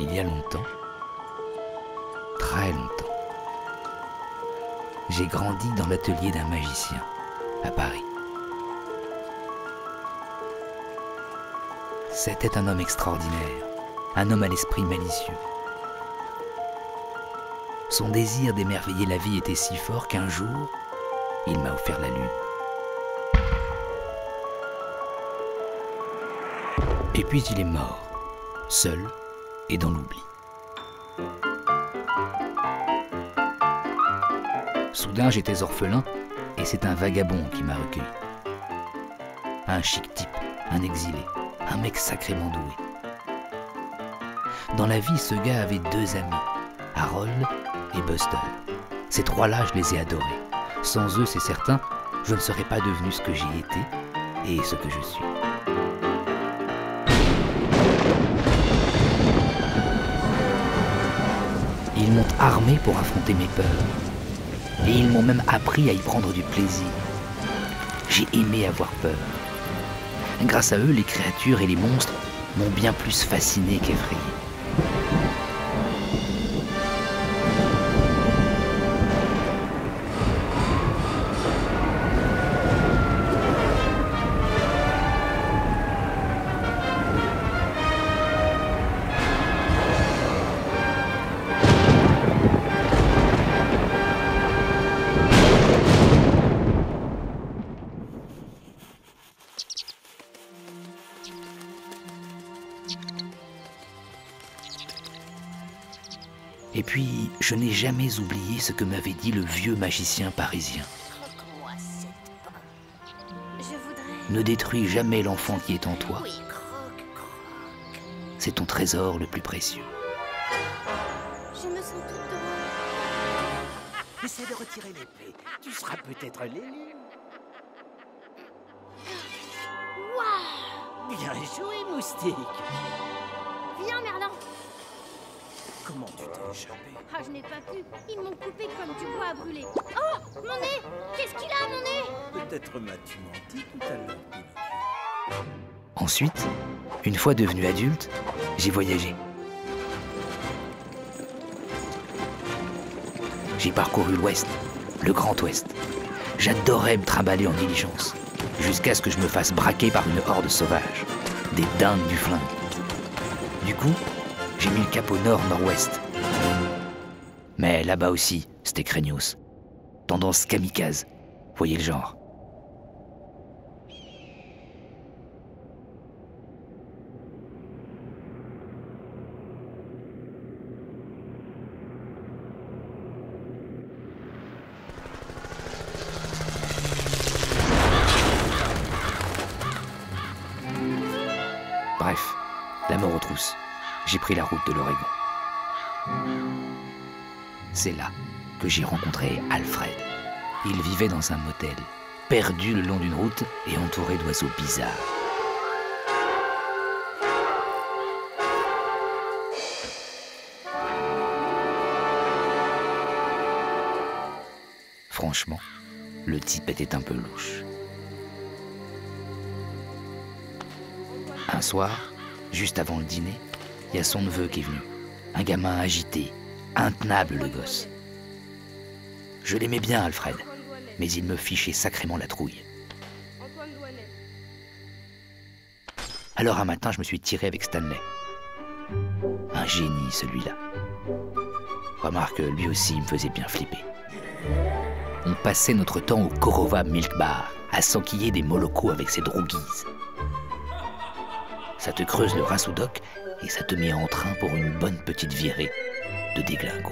Il y a longtemps, très longtemps, j'ai grandi dans l'atelier d'un magicien à Paris. C'était un homme extraordinaire, un homme à l'esprit malicieux. Son désir d'émerveiller la vie était si fort qu'un jour, il m'a offert la lune. Et puis il est mort, seul et dans l'oubli. Soudain, j'étais orphelin et c'est un vagabond qui m'a recueilli. Un chic type, un exilé, un mec sacrément doué. Dans la vie, ce gars avait deux amis, Harold et Buster. Ces trois-là, je les ai adorés. Sans eux, c'est certain, je ne serais pas devenu ce que j'ai été et ce que je suis. Ils m'ont armé pour affronter mes peurs. Et ils m'ont même appris à y prendre du plaisir. J'ai aimé avoir peur. Grâce à eux, les créatures et les monstres m'ont bien plus fasciné qu'effrayé. Et puis, je n'ai jamais oublié ce que m'avait dit le vieux magicien parisien. Croque-moi cette pomme. Je voudrais... Ne détruis jamais l'enfant qui est en toi. Oui, croque, croque. C'est ton trésor le plus précieux. Je me sens toute drôle. Essaie de retirer l'épée. Tu seras peut-être l'élu. Waouh! Bien joué, moustique. Viens, Merlin. Comment tu t'es échappé? Ah, je n'ai pas pu. Ils m'ont coupé comme du bois à brûler. Oh, mon nez! Qu'est-ce qu'il a, mon nez? Peut-être m'as-tu menti tout à l'heure, Pinocchio. Ensuite, une fois devenu adulte, j'ai voyagé. J'ai parcouru l'Ouest, le Grand Ouest. J'adorais me trimballer en diligence, jusqu'à ce que je me fasse braquer par une horde sauvage, des dingues du flingue. Du coup, j'ai mis le cap au nord-nord-ouest. Mais là-bas aussi, c'était craignos. Tendance kamikaze, voyez le genre. Bref, la mort aux trousses. J'ai pris la route de l'Oregon. C'est là que j'ai rencontré Alfred. Il vivait dans un motel, perdu le long d'une route et entouré d'oiseaux bizarres. Franchement, le type était un peu louche. Un soir, juste avant le dîner, il y a son neveu qui est venu. Un gamin agité, intenable le gosse. Je l'aimais bien, Alfred, mais il me fichait sacrément la trouille. Alors un matin, je me suis tiré avec Stanley. Un génie, celui-là. Remarque, lui aussi, il me faisait bien flipper. On passait notre temps au Korova Milk Bar, à s'enquiller des molocos avec ses droguises. Ça te creuse le rasoudoc et ça te met en train pour une bonne petite virée de déglingo.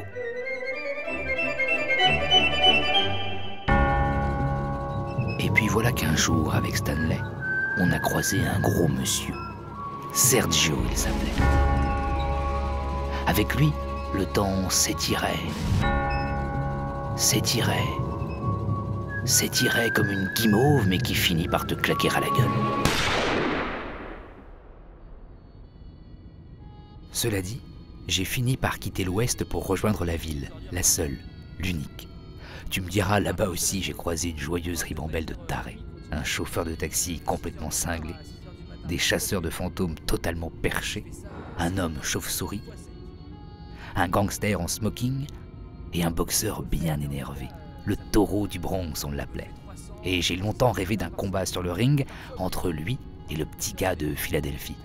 Et puis voilà qu'un jour, avec Stanley, on a croisé un gros monsieur. Sergio, il s'appelait. Avec lui, le temps s'étirait. S'étirait. S'étirait comme une guimauve, mais qui finit par te claquer à la gueule. Cela dit, j'ai fini par quitter l'Ouest pour rejoindre la ville, la seule, l'unique. Tu me diras, là-bas aussi, j'ai croisé une joyeuse ribambelle de tarés. Un chauffeur de taxi complètement cinglé, des chasseurs de fantômes totalement perchés, un homme chauve-souris un gangster en smoking et un boxeur bien énervé. Le taureau du Bronx, on l'appelait. Et j'ai longtemps rêvé d'un combat sur le ring entre lui et le petit gars de Philadelphie,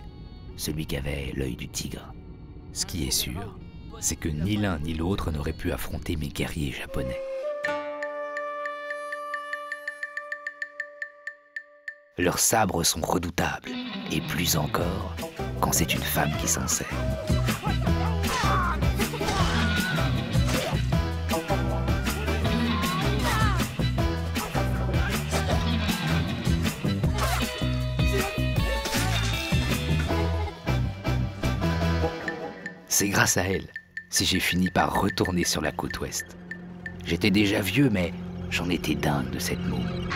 celui qui avait l'œil du tigre. Ce qui est sûr, c'est que ni l'un ni l'autre n'aurait pu affronter mes guerriers japonais. Leurs sabres sont redoutables, et plus encore quand c'est une femme qui s'en sert. C'est grâce à elle si j'ai fini par retourner sur la côte ouest. J'étais déjà vieux, mais j'en étais dingue de cette môme.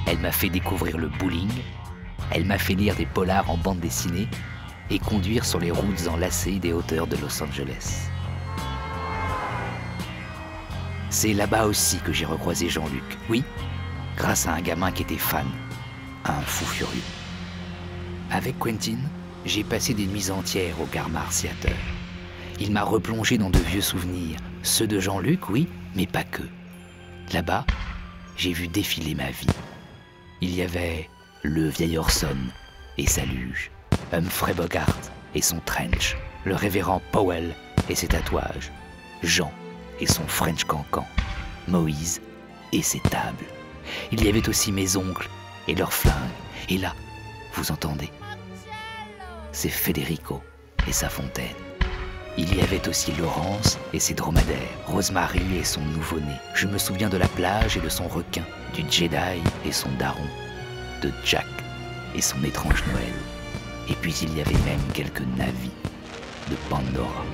Elle m'a fait découvrir le bowling, elle m'a fait lire des polars en bande dessinée et conduire sur les routes enlacées des hauteurs de Los Angeles. C'est là-bas aussi que j'ai recroisé Jean-Luc, oui, grâce à un gamin qui était fan, un fou furieux. Avec Quentin, j'ai passé des nuits entières au Garmar Theater. Il m'a replongé dans de vieux souvenirs, ceux de Jean-Luc, oui, mais pas que. Là-bas, j'ai vu défiler ma vie. Il y avait le vieil Orson et sa luge, Humphrey Bogart et son trench, le révérend Powell et ses tatouages, Jean et son French cancan, Moïse et ses tables. Il y avait aussi mes oncles et leurs flingues. Et là, vous entendez, c'est Federico et sa fontaine. Il y avait aussi Laurence et ses dromadaires, Rosemary et son nouveau-né. Je me souviens de la plage et de son requin, du Jedi et son daron, de Jack et son étrange Noël. Et puis il y avait même quelques navis de Pandora.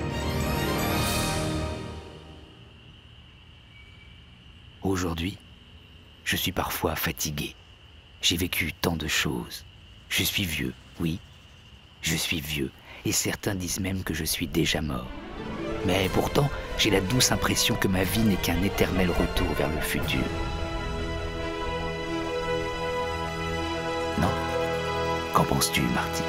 Aujourd'hui, je suis parfois fatigué. J'ai vécu tant de choses. Je suis vieux, oui, je suis vieux. Et certains disent même que je suis déjà mort. Mais pourtant, j'ai la douce impression que ma vie n'est qu'un éternel retour vers le futur. Non? Qu'en penses-tu, Marty?